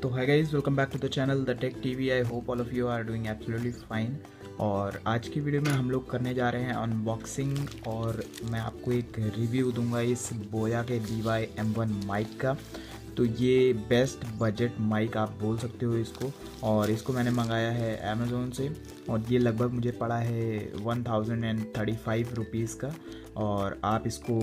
तो hi guys, welcome back to the channel the tech TV. I hope all of you are doing absolutely fine. और आज की video में हम लोग करने जा रहे हैं अनबॉक्सिंग, और मैं आपको एक रिव्यू दूंगा इस बोया के DY-M1 माइक का। तो ये बेस्ट बजट माइक आप बोल सकते हो इसको, और इसको मैंने मंगाया है अमेज़ोन से, और ये लगभग मुझे पड़ा है 1035 रुपीज़ का। और आप इसको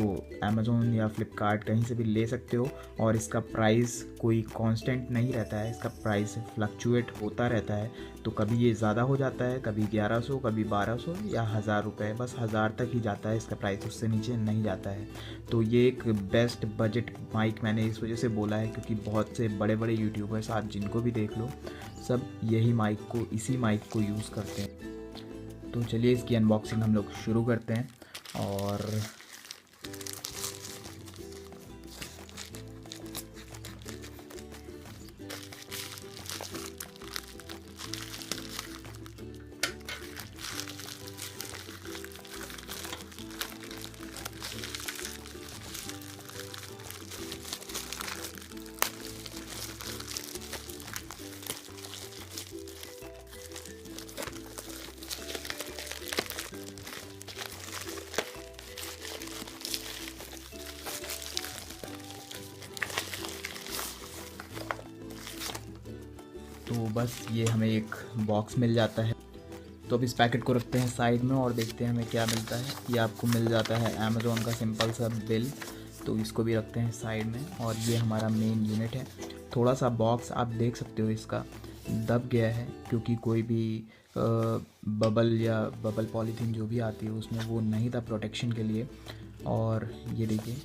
अमेज़ोन या फ्लिपकार्ट कहीं से भी ले सकते हो, और इसका प्राइस कोई कांस्टेंट नहीं रहता है, इसका प्राइस फ्लक्चुएट होता रहता है। तो कभी ये ज़्यादा हो जाता है, कभी 1100, कभी 1200 या 1000 रुपये, बस 1000 तक ही जाता है इसका प्राइस, उससे नीचे नहीं जाता है। तो ये एक बेस्ट बजट माइक मैंने इस वजह से बोला है क्योंकि बहुत से बड़े बड़े यूट्यूबर्स आप जिनको भी देख लो, सब यही माइक को, इसी माइक को यूज़ करते हैं। तो चलिए इसकी अनबॉक्सिंग हम लोग शुरू करते हैं। और तो बस ये हमें एक बॉक्स मिल जाता है। तो अब इस पैकेट को रखते हैं साइड में और देखते हैं हमें क्या मिलता है। ये आपको मिल जाता है अमेज़ोन का सिंपल सा बिल, तो इसको भी रखते हैं साइड में। और ये हमारा मेन यूनिट है। थोड़ा सा बॉक्स आप देख सकते हो इसका दब गया है, क्योंकि कोई भी बबल या बबल पॉलीथीन जो भी आती है उसमें वो नहीं था प्रोटेक्शन के लिए। और ये देखिए,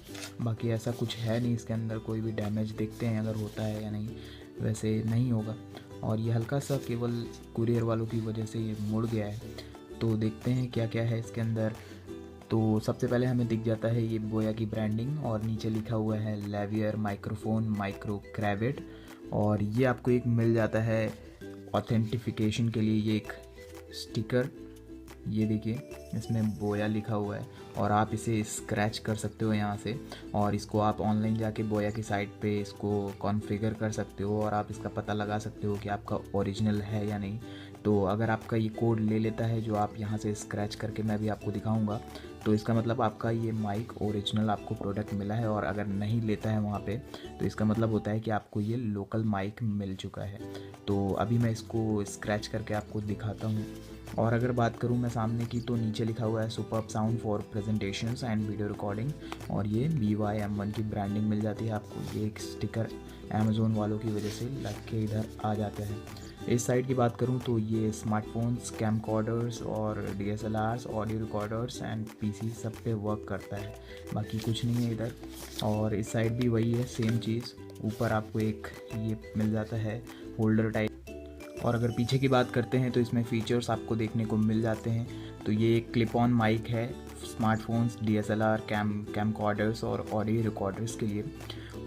बाकी ऐसा कुछ है नहीं इसके अंदर, कोई भी डैमेज देखते हैं अगर होता है या नहीं, वैसे नहीं होगा। और ये हल्का सा केवल कुरियर वालों की वजह से ये मुड़ गया है। तो देखते हैं क्या क्या है इसके अंदर। तो सबसे पहले हमें दिख जाता है ये बोया की ब्रांडिंग, और नीचे लिखा हुआ है लेवियर माइक्रोफोन माइक्रो क्रेविट। और ये आपको एक मिल जाता है ऑथेंटिफिकेशन के लिए ये एक स्टिकर। ये देखिए, इसमें बोया लिखा हुआ है, और आप इसे स्क्रैच कर सकते हो यहाँ से, और इसको आप ऑनलाइन जाके बोया की साइट पे इसको कॉन्फ़िगर कर सकते हो, और आप इसका पता लगा सकते हो कि आपका ओरिजिनल है या नहीं। तो अगर आपका ये कोड ले लेता है जो आप यहाँ से स्क्रैच करके मैं भी आपको दिखाऊंगा, तो इसका मतलब आपका ये माइक ओरिजिनल आपको प्रोडक्ट मिला है। और अगर नहीं लेता है वहाँ पे, तो इसका मतलब होता है कि आपको ये लोकल माइक मिल चुका है। तो अभी मैं इसको स्क्रैच करके आपको दिखाता हूँ। और अगर बात करूँ मैं सामने की, तो नीचे लिखा हुआ है superb sound for presentations and video recording, और ये DY-M1 की ब्रांडिंग मिल जाती है आपको। ये एक स्टिकर अमेज़ोन वालों की वजह से लग के इधर आ जाता है। इस साइड की बात करूं तो ये स्मार्टफोन्स, कैमकॉर्डर्स और DSLRs, audio recorders and PC सब पे वर्क करता है, बाकी कुछ नहीं है इधर। और इस साइड भी वही है, सेम चीज़। ऊपर आपको एक ये मिल जाता है होल्डर टाइप। और अगर पीछे की बात करते हैं तो इसमें फ़ीचर्स आपको देखने को मिल जाते हैं। तो ये एक क्लिप ऑन माइक है स्मार्टफोन्स, DSLR, कैमकॉर्डर्स और ऑडियो रिकॉर्डर्स के लिए।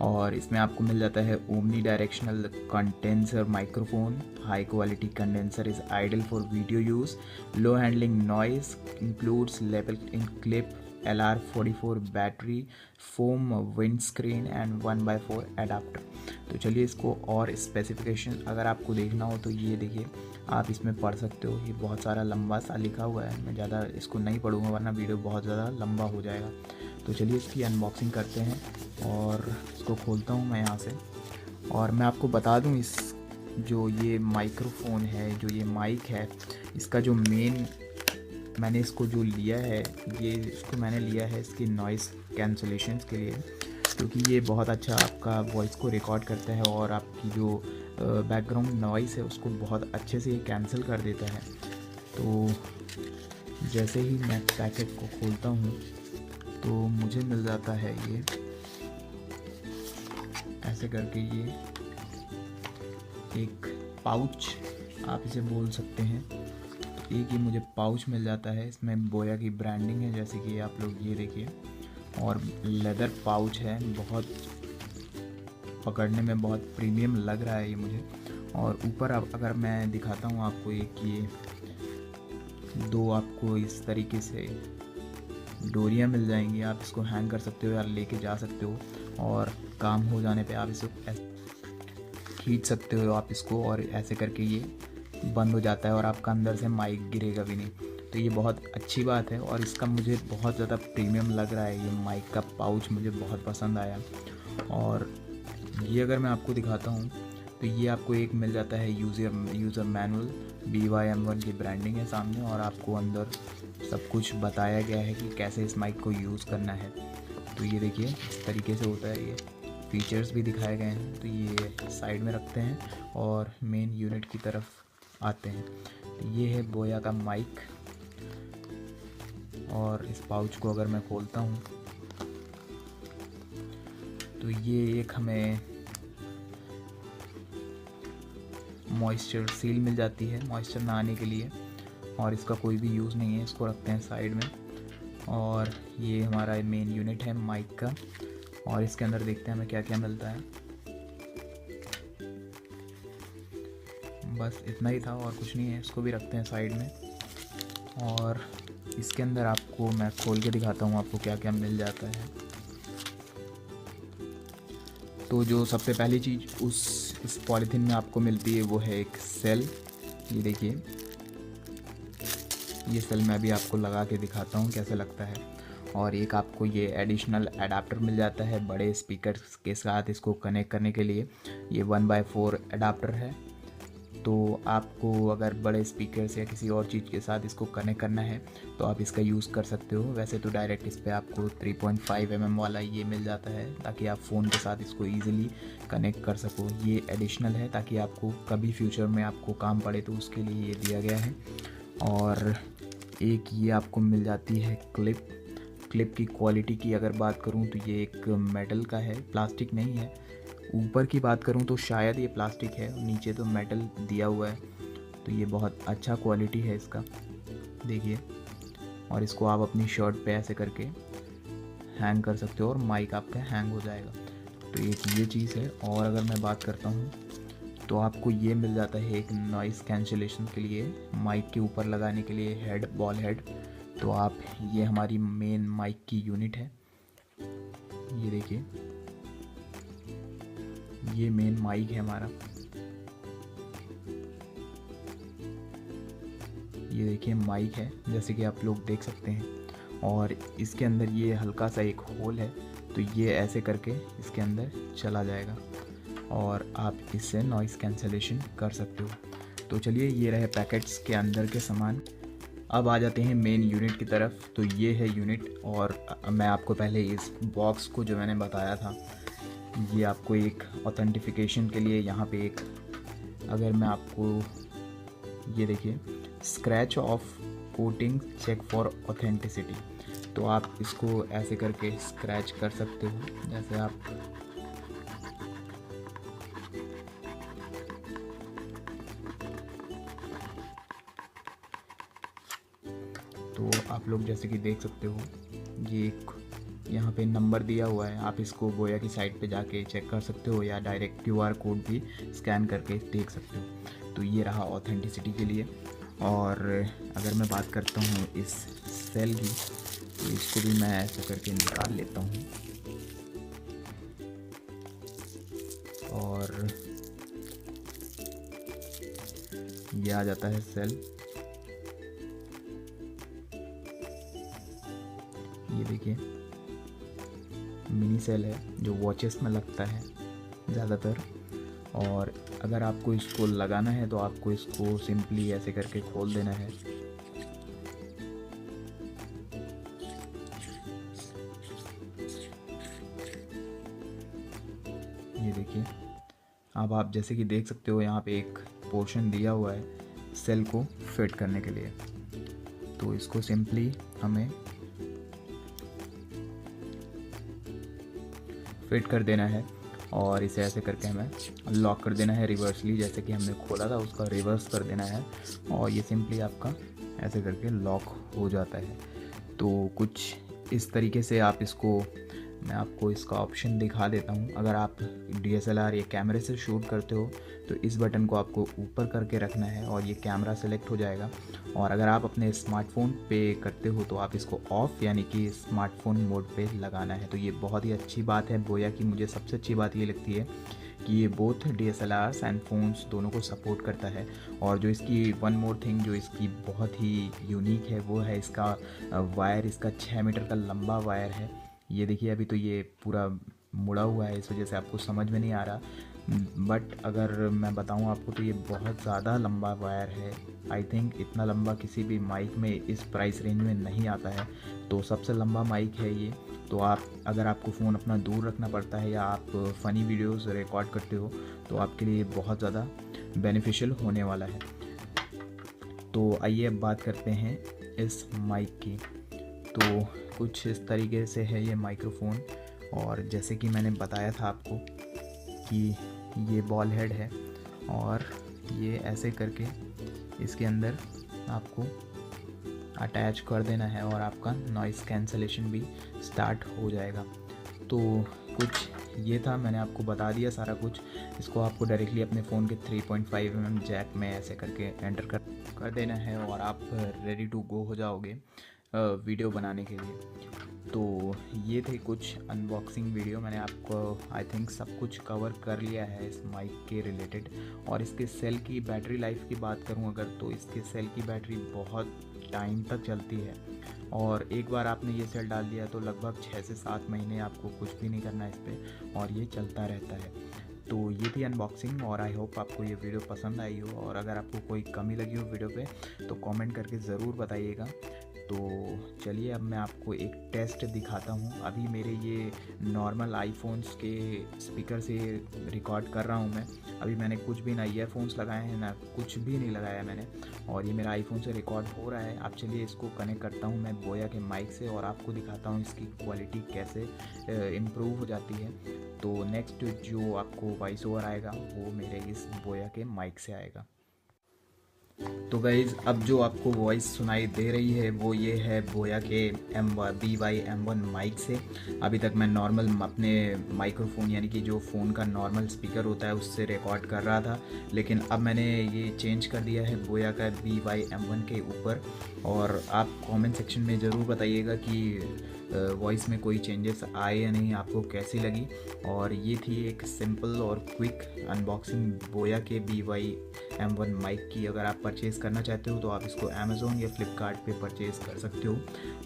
और इसमें आपको मिल जाता है omni directional condenser microphone. High quality condenser is ideal for video use. Low handling noise includes level in clip, LR44 battery, foam wind screen and 1x4 adapter. तो चलिए इसको और स्पेसिफिकेशन अगर आपको देखना हो तो ये देखिए, आप इसमें पढ़ सकते हो। ये बहुत सारा लंबा सा लिखा हुआ है, मैं ज़्यादा इसको नहीं पढ़ूँगा वरना वीडियो बहुत ज़्यादा लंबा हो जाएगा। तो चलिए इसकी अनबॉक्सिंग करते हैं, और इसको खोलता हूँ मैं यहाँ से। और मैं आपको बता दूँ, इस जो ये माइक्रोफोन है, जो ये माइक है, इसका जो मेन मैंने इसको जो लिया है, ये इसको मैंने लिया है इसकी नॉइज़ कैंसलेशन के लिए, क्योंकि ये बहुत अच्छा आपका वॉइस को रिकॉर्ड करता है, और आपकी जो बैकग्राउंड नॉइज़ है उसको बहुत अच्छे से ये कैंसिल कर देता है। तो जैसे ही मैं पैकेट को खोलता हूँ तो मुझे मिल जाता है ये ऐसे करके, ये एक पाउच आप इसे बोल सकते हैं। एक ये मुझे पाउच मिल जाता है, इसमें बोया की ब्रांडिंग है जैसे कि आप लोग ये देखिए, और लेदर पाउच है, बहुत पकड़ने में बहुत प्रीमियम लग रहा है ये मुझे। और ऊपर अब अगर मैं दिखाता हूँ आपको, एक ये दो आपको इस तरीके से डोरियाँ मिल जाएंगी, आप इसको हैंग कर सकते हो या लेके जा सकते हो, और काम हो जाने पे आप इसको खींच सकते हो आप इसको, और ऐसे करके ये बंद हो जाता है और आपका अंदर से माइक गिरेगा भी नहीं। तो ये बहुत अच्छी बात है, और इसका मुझे बहुत ज़्यादा प्रीमियम लग रहा है। ये माइक का पाउच मुझे बहुत पसंद आया। और ये अगर मैं आपको दिखाता हूँ तो ये आपको एक मिल जाता है यूज़र मैनुअल, BYM1 की ब्रांडिंग है सामने, और आपको अंदर सब कुछ बताया गया है कि कैसे इस माइक को यूज़ करना है। तो ये देखिए इस तरीके से होता है, ये फीचर्स भी दिखाए गए हैं। तो ये साइड में रखते हैं और मेन यूनिट की तरफ आते हैं। तो ये है बोया का माइक, और इस पाउच को अगर मैं खोलता हूँ तो ये एक हमें मॉइस्चर सील मिल जाती है, मॉइस्चर ना आने के लिए, और इसका कोई भी यूज़ नहीं है। इसको रखते हैं साइड में। और ये हमारा मेन यूनिट है माइक का, और इसके अंदर देखते हैं हमें क्या क्या मिलता है। बस इतना ही था और कुछ नहीं है। इसको भी रखते हैं साइड में, और इसके अंदर आपको मैं खोल के दिखाता हूँ आपको क्या क्या मिल जाता है। तो जो सबसे पहली चीज़ इस पॉलीथीन में आपको मिलती है वो है एक सेल। ये देखिए, ये सेल मैं भी आपको लगा के दिखाता हूँ कैसा लगता है। और एक आपको ये एडिशनल एडाप्टर मिल जाता है बड़े स्पीकर के साथ इसको कनेक्ट करने के लिए। ये 1/4 एडाप्टर है। तो आपको अगर बड़े स्पीकर या किसी और चीज़ के साथ इसको कनेक्ट करना है तो आप इसका यूज़ कर सकते हो। वैसे तो डायरेक्ट इस पर आपको 3.5 mm वाला ये मिल जाता है, ताकि आप फ़ोन के साथ इसको ईज़िली कनेक्ट कर सको। ये एडिशनल है ताकि आपको कभी फ्यूचर में आपको काम पड़े तो उसके लिए ये दिया गया है। और एक ये आपको मिल जाती है क्लिप की क्वालिटी की अगर बात करूँ तो ये एक मेटल का है, प्लास्टिक नहीं है। ऊपर की बात करूँ तो शायद ये प्लास्टिक है, नीचे तो मेटल दिया हुआ है। तो ये बहुत अच्छा क्वालिटी है इसका, देखिए। और इसको आप अपनी शर्ट पे ऐसे करके हैंग कर सकते हो और माइक आपका हैंग हो जाएगा। तो एक ये चीज़ है। और अगर मैं बात करता हूँ तो आपको ये मिल जाता है एक नॉइज़ कैंसिलेशन के लिए, माइक के ऊपर लगाने के लिए बॉल हेड। तो आप ये हमारी मेन माइक की यूनिट है, ये देखिए, ये मेन माइक है हमारा। ये देखिए माइक है जैसे कि आप लोग देख सकते हैं। और इसके अंदर ये हल्का सा एक होल है, तो ये ऐसे करके इसके अंदर चला जाएगा और आप इससे नॉइज़ कैंसलेशन कर सकते हो। तो चलिए, ये रहे पैकेट्स के अंदर के सामान। अब आ जाते हैं मेन यूनिट की तरफ। तो ये है यूनिट, और मैं आपको पहले इस बॉक्स को जो मैंने बताया था, ये आपको एक ऑथेंटिफिकेशन के लिए यहाँ पे एक, अगर मैं आपको ये देखिए, scratch off coating check for authenticity. तो आप इसको ऐसे करके स्क्रैच कर सकते हो, जैसे आप तो आप लोग जैसे कि देख सकते हो, ये एक यहाँ पे नंबर दिया हुआ है। आप इसको बोया की साइट पे जाके चेक कर सकते हो, या डायरेक्ट QR कोड भी स्कैन करके देख सकते हो। तो ये रहा ऑथेंटिसिटी के लिए। और अगर मैं बात करता हूँ इस सेल की, तो इसको भी मैं ऐसा करके निकाल लेता हूँ। और ये आ जाता है सेल, ये देखिए मिनी सेल है जो वॉचेस में लगता है ज़्यादातर। और अगर आपको इसको लगाना है तो आपको इसको सिंपली ऐसे करके खोल देना है। ये देखिए, अब आप जैसे कि देख सकते हो यहाँ पे एक पोर्शन दिया हुआ है सेल को फिट करने के लिए। तो इसको सिंपली हमें फिट कर देना है और इसे ऐसे करके हमें लॉक कर देना है रिवर्सली, जैसे कि हमने खोला था उसका रिवर्स कर देना है, और ये सिंपली आपका ऐसे करके लॉक हो जाता है। तो कुछ इस तरीके से आप इसको, मैं आपको इसका ऑप्शन दिखा देता हूँ। अगर आप DSLR या कैमरे से शूट करते हो तो इस बटन को आपको ऊपर करके रखना है और ये कैमरा सेलेक्ट हो जाएगा। और अगर आप अपने स्मार्टफोन पे करते हो तो आप इसको ऑफ़ यानी कि स्मार्टफोन मोड पे लगाना है। तो ये बहुत ही अच्छी बात है बोया की। मुझे सबसे अच्छी बात ये लगती है कि ये बोथ DSLRs एंड फ़ोन्स दोनों को सपोर्ट करता है। और जो इसकी वन मोर थिंग जो इसकी बहुत ही यूनिक है वो है इसका वायर। इसका 6 मीटर का लंबा वायर है। ये देखिए अभी तो ये पूरा मुड़ा हुआ है, इस वजह से आपको समझ में नहीं आ रहा, बट अगर मैं बताऊं आपको तो ये बहुत ज़्यादा लंबा वायर है। आई थिंक इतना लंबा किसी भी माइक में इस प्राइस रेंज में नहीं आता है। तो सबसे लंबा माइक है ये। तो आप अगर आपको फ़ोन अपना दूर रखना पड़ता है या आप फ़नी वीडियोस रिकॉर्ड करते हो तो आपके लिए बहुत ज़्यादा बेनिफिशियल होने वाला है। तो आइए अब बात करते हैं इस माइक की। तो कुछ इस तरीके से है ये माइक्रोफोन, और जैसे कि मैंने बताया था आपको कि ये बॉल हेड है और ये ऐसे करके इसके अंदर आपको अटैच कर देना है और आपका नॉइज़ कैंसलेशन भी स्टार्ट हो जाएगा। तो कुछ ये था, मैंने आपको बता दिया सारा कुछ। इसको आपको डायरेक्टली अपने फ़ोन के 3.5 mm जैक में ऐसे करके एंटर कर देना है और आप रेडी टू गो हो जाओगे वीडियो बनाने के लिए। तो ये थे कुछ अनबॉक्सिंग वीडियो। मैंने आपको आई थिंक सब कुछ कवर कर लिया है इस माइक के रिलेटेड। और इसके सेल की बैटरी लाइफ की बात करूं अगर, तो इसके सेल की बैटरी बहुत टाइम तक चलती है, और एक बार आपने ये सेल डाल दिया तो लगभग 6 से 7 महीने आपको कुछ भी नहीं करना है इस पर, और ये चलता रहता है। तो ये थी अनबॉक्सिंग, और आई होप आपको ये वीडियो पसंद आई हो, और अगर आपको कोई कमी लगी हो वीडियो पे तो कमेंट करके ज़रूर बताइएगा। तो चलिए अब मैं आपको एक टेस्ट दिखाता हूँ। अभी मेरे ये नॉर्मल आईफोन्स के स्पीकर से रिकॉर्ड कर रहा हूँ मैं। अभी मैंने कुछ भी ना ईयरफोन्स लगाए हैं ना कुछ भी नहीं लगाया मैंने, और ये मेरा आईफोन से रिकॉर्ड हो रहा है। अब चलिए इसको कनेक्ट करता हूँ मैं बोया के माइक से और आपको दिखाता हूँ इसकी क्वालिटी कैसे इम्प्रूव हो जाती है। तो नेक्स्ट जो आपको वॉइस ओवर आएगा वो मेरे इस बोया के माइक से आएगा। तो गाइज़ अब जो आपको वॉइस सुनाई दे रही है वो ये है बोया के BY-M1 माइक से। अभी तक मैं नॉर्मल अपने माइक्रोफोन यानी कि जो फ़ोन का नॉर्मल स्पीकर होता है उससे रिकॉर्ड कर रहा था, लेकिन अब मैंने ये चेंज कर दिया है बोया का BY-M1 के ऊपर। और आप कमेंट सेक्शन में ज़रूर बताइएगा कि वॉइस में कोई चेंजेस आए या नहीं, आपको कैसी लगी। और ये थी एक सिंपल और क्विक अनबॉक्सिंग बोया के BY-M1 माइक की। अगर आप परचेज़ करना चाहते हो तो आप इसको अमेज़ोन या फ्लिपकार्ट पे परचेज़ कर सकते हो।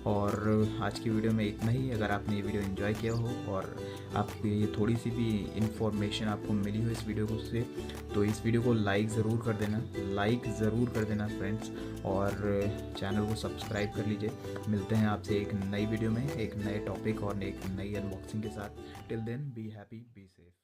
और आज की वीडियो में इतना ही। अगर आपने ये वीडियो एंजॉय किया हो और आपको ये थोड़ी सी भी इंफॉर्मेशन आपको मिली हो इस वीडियो से, तो इस वीडियो को लाइक ज़रूर कर देना फ्रेंड्स, और चैनल को सब्सक्राइब कर लीजिए। मिलते हैं आपसे एक नई वीडियो में एक नए टॉपिक और एक नई अनबॉक्सिंग के साथ। Till then be happy, be safe.